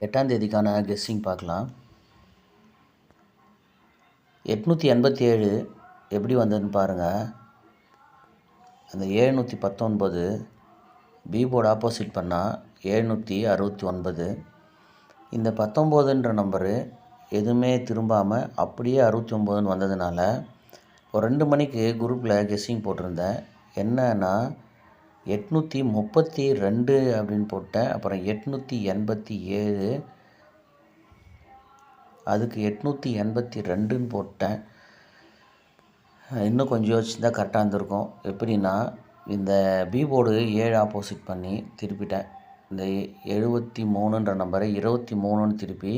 8ஆம் தேதிக்கான கெஸ்ஸிங் பார்க்கலாம். 887 எப்படி வந்ததுன்னு பாருங்கள். அந்த 719 பி போர்டு ஆப்போசிட் பண்ணால் 769. இந்த 19ன்ற நம்பரு எதுவுமே திரும்பாமல் அப்படியே 69ன்னு வந்ததுனால ஒரு 2 மணிக்கு குரூப்பில் கெஸ்ஸிங் போட்டிருந்தேன். என்னன்னா 832 அப்படின்னு போட்டேன். அப்புறம் 887, அதுக்கு 882ன்னு போட்டேன். இன்னும் கொஞ்சம் யோசிச்சுதான் கரெக்டாக இருந்திருக்கும். எப்படின்னா இந்த பி போர்டு 7 ஆப்போசிட் பண்ணி திருப்பிட்டேன். இந்த 73ன்ற நம்பரை 23ன்னு திருப்பி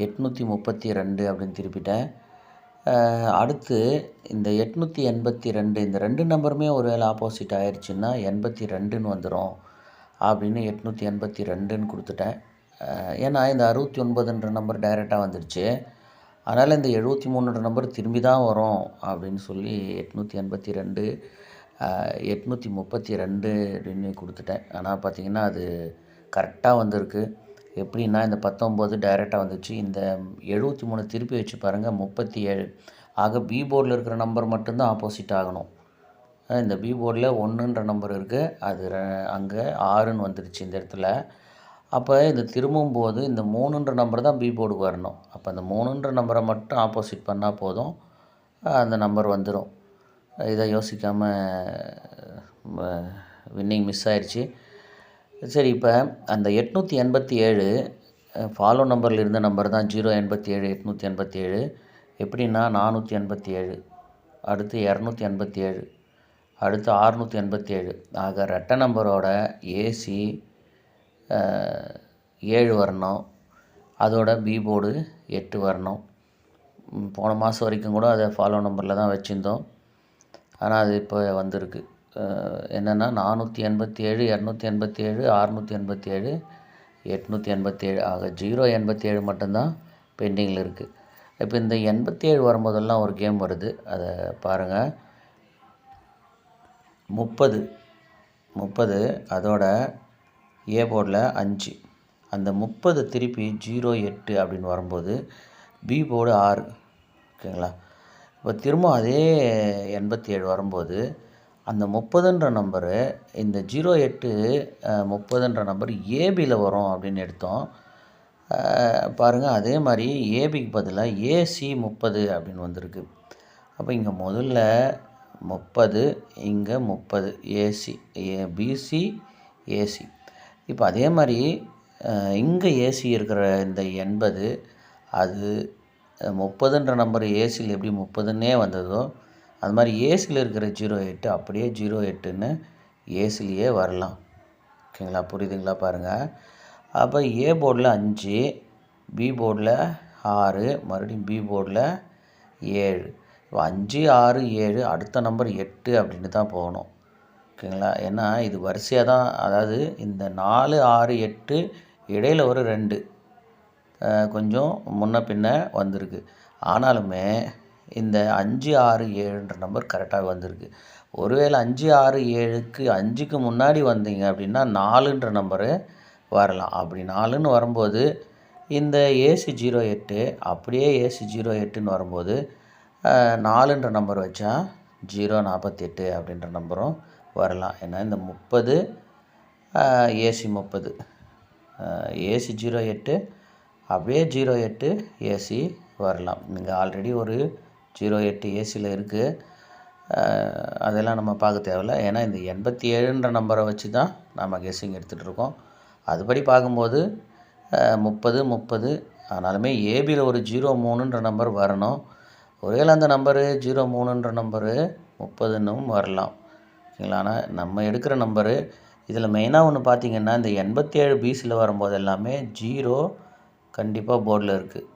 832 அப்படின்னு திருப்பிட்டேன். அடுத்து இந்த 882 இந்த 2 நம்பருமே ஒரு வேளை ஆப்போசிட் ஆயிடுச்சுன்னா 82ன்னு வந்துடும் அப்படின்னு 882ன்னு கொடுத்துட்டேன். ஏன்னா இந்த 69ன்ற நம்பர் டைரெக்டாக வந்துடுச்சு. அதனால் இந்த 73ன்ற நம்பர் திரும்பி தான் வரும் அப்படின்னு சொல்லி 882 832 அப்படின்னு கொடுத்துட்டேன். ஆனால் பார்த்திங்கன்னா அது கரெக்டாக வந்திருக்கு. எப்படின்னா இந்த 19 டைரெக்டாக வந்துச்சு. இந்த 73 திருப்பி வச்சு பாருங்கள் 37. ஆக பி போர்டில் இருக்கிற நம்பர் மட்டும்தான் ஆப்போசிட் ஆகணும். இந்த பி போர்டில் 1ன்ற நம்பர் இருக்குது, அது அங்கே 6ன்னு வந்துடுச்சு இந்த இடத்துல. அப்போ இந்த திரும்பும்போது இந்த 3ன்ற நம்பர் தான் பி போர்டுக்கு வரணும். அப்போ அந்த 3ன்ற நம்பரை மட்டும் ஆப்போசிட் பண்ணால் போதும், அந்த நம்பர் வந்துடும். இதை யோசிக்காமல் வின்னிங் மிஸ் ஆயிடுச்சு. சரி, இப்போ அந்த 887 ஃபாலோ நம்பரில் இருந்த நம்பர் தான் 087 887. எப்படின்னா 487, அடுத்து 287, அடுத்து 687. ஆக ரெட்டை நம்பரோட ஏசி 7 வரணும், அதோட பி போர்டு 8 வரணும். போன மாதம் வரைக்கும் கூட அதை ஃபாலோ நம்பரில் தான் வச்சுருந்தோம். ஆனால் அது இப்போ வந்திருக்கு. என்னென்னா 487, 287, 687, 887. ஆக 087 மட்டும்தான் பெண்டிங்கில் இருக்குது. இப்போ இந்த 87 வரும்போதெல்லாம் ஒரு கேம் வருது, அதை பாருங்கள். 30 அதோட ஏ போர்டில் 5. அந்த 30 திருப்பி 08 அப்படின்னு வரும்போது பி போர்டு 6. ஓகேங்களா? இப்போ திரும்ப அதே 87 வரும்போது அந்த 30ன்ற நம்பரு இந்த 08 30ன்ற நம்பர் ஏபியில் வரும் அப்படின்னு எடுத்தோம். பாருங்கள், அதே மாதிரி ஏபிக்கு பதிலாக ஏசி 30 அப்படின்னு வந்திருக்கு. அப்போ இங்கே முதல்ல 30, இங்கே 30 ஏசி, பிசி ஏசி. இப்போ அதே மாதிரி இங்கே ஏசி இருக்கிற இந்த 80 அது 30ன்ற நம்பர் ஏசியில் எப்படி 30ன்னே வந்ததோ அது மாதிரி ஏசியில் இருக்கிற 08 அப்படியே 08ன்னு ஏசிலேயே வரலாம். ஓகேங்களா? புரியுதுங்களா? பாருங்கள். அப்போ ஏ போர்டில் 5, பி போர்டில் 6, மறுபடியும் பி போர்டில் 7. 5, 6, 7, அடுத்த நம்பர் 8 அப்படின்னு தான் போகணும். ஓகேங்களா? ஏன்னா இது வரிசையாக தான், அதாவது இந்த 4, 6, 8 இடையில் ஒரு 2 கொஞ்சம் முன்ன பின்ன வந்திருக்கு. ஆனாலுமே இந்த 5, 6, 7ன்ற நம்பர் கரெக்டாக வந்திருக்கு. ஒருவேளை 5, 6, 7க்கு 5க்கு முன்னாடி வந்தீங்க அப்படின்னா 4ன்ற நம்பரு வரலாம். அப்படி 4ன்னு வரும்போது இந்த ஏசி 08 அப்படியே ஏசி 08ன்னு வரும்போது 4ன்ற நம்பர் வச்சா 048 அப்படின்ற நம்பரும் வரலாம். ஏன்னா இந்த 30 ஏசி 30 ஏசி 08 அப்படியே 08 ஏசி வரலாம். நீங்கள் ஆல்ரெடி ஒரு 08 ஏசியில் இருக்குது, அதெல்லாம் நம்ம பார்க்க தேவையில்ல. ஏன்னா இந்த 87ன்ற நம்பரை வச்சு தான் நம்ம கெஸ்ஸிங் எடுத்துகிட்ருக்கோம். அதுபடி பார்க்கும்போது 30 ஆனாலுமே ஏபியில் ஒரு 03ன்ற நம்பர் வரணும். ஒருவேளை அந்த நம்பரு 03ன்ற நம்பரு 30ன்னும் வரலாம். ஓகேங்களா? ஆனால் நம்ம எடுக்கிற நம்பரு இதில் மெயினாக ஒன்று பார்த்திங்கன்னா இந்த 87 பிசியில் வரும்போது எல்லாமே 0 கண்டிப்பாக போர்டில் இருக்குது.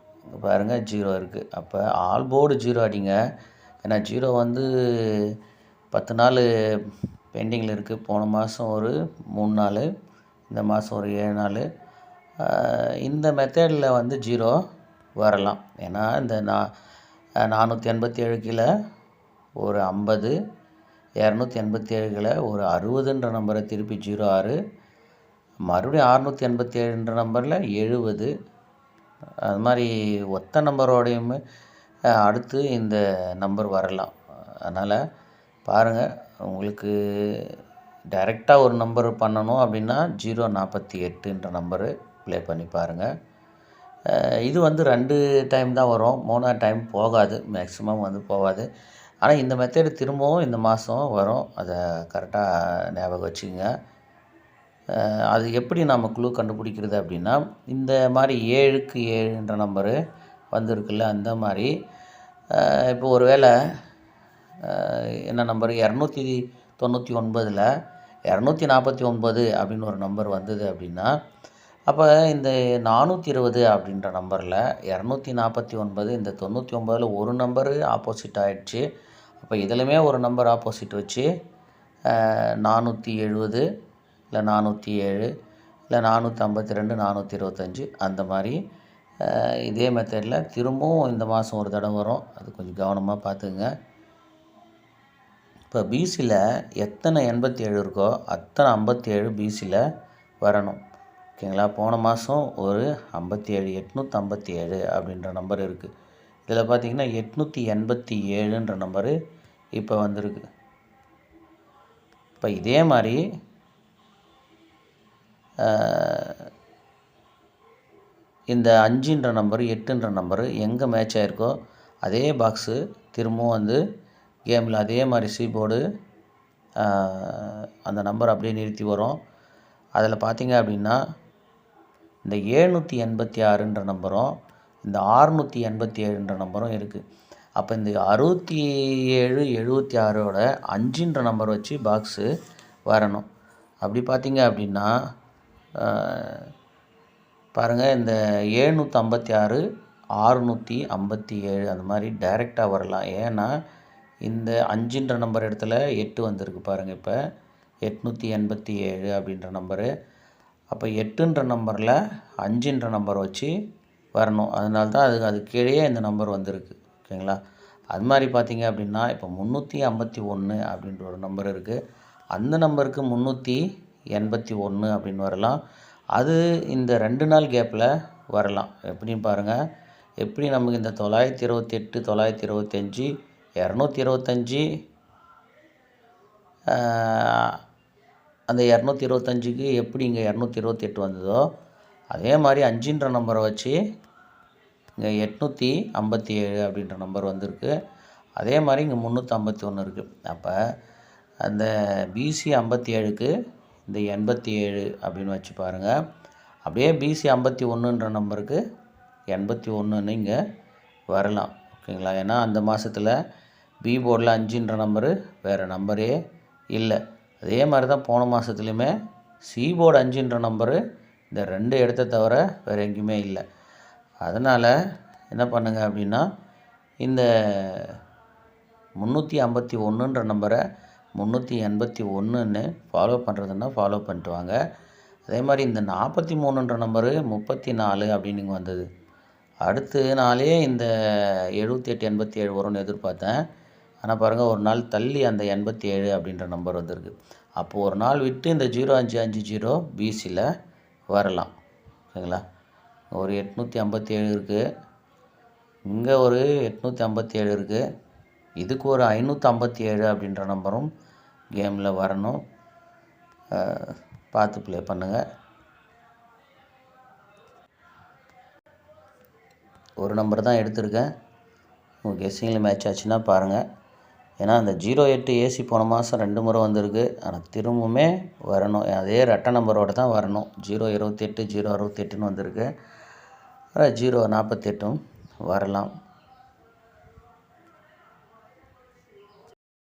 பாருங்கள், 0 இருக்குது. அப்போ ஆல் போர்டு 0 அடிங்க. ஏன்னா 0 வந்து 10 நாள் பெண்டிங்கில் இருக்குது. போன மாதம் ஒரு 3 நாள், இந்த மாதம் ஒரு 7 நாள். இந்த மெத்தடில் வந்து 0 வரலாம். ஏன்னா இந்த 487 கீழே ஒரு 50, 287 கீழே ஒரு 60ன்ற நம்பரை திருப்பி 06, மறுபடியும் 687 நம்பரில் 70. அது மாதிரி ஒத்த நம்பரோடையுமே அடுத்து இந்த நம்பர் வரலாம். அதனால் பாருங்கள், உங்களுக்கு டைரெக்டாக ஒரு நம்பர் பண்ணணும் அப்படின்னா 048 நம்பரு ப்ளே பண்ணி பாருங்கள். இது 2 டைம் தான் வரும், 3ஆவது டைம் போகாது, மேக்ஸிமம் போகாது. ஆனால் இந்த மெத்தடு திரும்பவும் இந்த மாதம் வரும், அதை கரெக்டாக ஞாபகம் வச்சுக்கோங்க. அது எப்படி நம்ம க்ளூ கண்டுபிடிக்கிறது அப்படின்னா, இந்த மாதிரி 7க்கு 7 நம்பரு வந்திருக்குல்ல, அந்த மாதிரி இப்போ ஒரு வேளை என்ன நம்பர் 299ல் 249 அப்படின்னு ஒரு நம்பர் வந்தது அப்படின்னா, அப்போ இந்த 420 அப்படின்ற நம்பரில் 249 இந்த 99ல் ஒரு நம்பரு ஆப்போசிட் ஆகிடுச்சு. அப்போ இதிலுமே ஒரு நம்பர் ஆப்போசிட் வச்சு 470 இல்லை 407 இல்லை 452 425 அந்த மாதிரி இதே மெத்தடில் திரும்பவும் இந்த மாதம் ஒரு தடவை வரும். அது கொஞ்சம் கவனமாக பார்த்துக்குங்க. இப்போ பிசியில் எத்தனை 87 இருக்கோ அத்தனை 57 பிசியில் வரணும். ஓகேங்களா? போன மாதம் ஒரு 57 857 அப்படின்ற நம்பர் இருக்குது. இதில் பார்த்திங்கன்னா 887 நம்பரு இப்போ வந்திருக்கு. இப்போ இதே மாதிரி இந்த 5 நம்பரு 8 நம்பரு எங்கே மேட்ச் ஆகிருக்கோ அதே பாக்ஸு திரும்பவும் கேமில் அதே மாதிரி சீபோர்டு அந்த நம்பர் அப்படியே நிறுத்தி வரும். அதில் பார்த்திங்க அப்படின்னா இந்த 786 நம்பரும் இந்த 687 நம்பரும் இருக்குது. அப்போ இந்த 67 76ஓட 5 நம்பர் வச்சு பாக்ஸு வரணும். அப்படி பார்த்திங்க அப்படின்னா பாருங்கள், இந்த 756 657 அந்த மாதிரி டைரெக்டாக வரலாம். ஏன்னா இந்த 5 நம்பர் இடத்துல 8 வந்திருக்கு பாருங்கள். இப்போ 887 அப்படின்ற நம்பரு. அப்போ 8 நம்பரில் 5 நம்பர் வச்சு வரணும். அதனால தான் அது கீழே இந்த நம்பர் வந்திருக்கு. ஓகேங்களா? அது மாதிரி பார்த்திங்க அப்படின்னா இப்போ 351 அப்படின்ற ஒரு நம்பர் இருக்குது. அந்த நம்பருக்கு 381 அப்படின்னு வரலாம். அது இந்த 2 நாள் கேப்பில் வரலாம். எப்படின்னு பாருங்கள். எப்படி நமக்கு இந்த 928 925 225 அந்த 225க்கு எப்படி இங்கே 228 வந்ததோ அதே மாதிரி 5 நம்பரை வச்சு இங்கே 857 அப்படின்ற நம்பர் வந்திருக்கு. அதே மாதிரி இங்கே 351 இருக்குது. அப்போ அந்த பிசி 57க்கு இந்த 87 அப்படின்னு வச்சு பாருங்கள். அப்படியே பிசி 51ன்ற நம்பருக்கு 81ன்னு இங்கே வரலாம். ஓகேங்களா? ஏன்னா அந்த மாதத்தில் பி போர்டில் 5 நம்பரு வேறு நம்பரே இல்லை. அதே மாதிரி தான் போன மாதத்துலையுமே சி போர்டு 5 நம்பரு இந்த 2 இடத்த தவிர வேறு எங்கேயுமே இல்லை. அதனால் என்ன பண்ணுங்க அப்படின்னா இந்த 351ன்ற நம்பரை 381ன்னு ஃபாலோ பண்ணுறதுன்னா ஃபாலோ பண்ணிட்டு வாங்க. அதே மாதிரி இந்த 43ன்ற நம்பரு 34 அப்படின்னு இங்கே வந்தது. அடுத்த நாளே இந்த 78 87 வரும்னு எதிர்பார்த்தேன். ஆனால் பாருங்கள், ஒரு நாள் தள்ளி அந்த 87 அப்படின்ற நம்பர் வந்திருக்கு. அப்போது ஒரு நாள் விட்டு இந்த 0550 பிசியில் வரலாம். ஓகேங்களா? ஒரு 857 இருக்குது, இங்கே ஒரு 857 இருக்குது, இதுக்கு ஒரு 557 அப்படின்ற நம்பரும் கேமில் வரணும். பார்த்து ப்ளே பண்ணுங்கள். ஒரு நம்பர் தான் எடுத்திருக்கேன். உங்கள் கெஸ்ஸிங்கில் மேட்ச் ஆச்சுன்னா பாருங்கள். ஏன்னா அந்த 08 ஏசி போன மாதம் 2 முறை வந்திருக்கு. ஆனால் திரும்பவுமே வரணும், அதே ரெட்டை நம்பரோடு தான் வரணும். 028 068ன்னு வந்திருக்கு. 048ம் வரலாம்.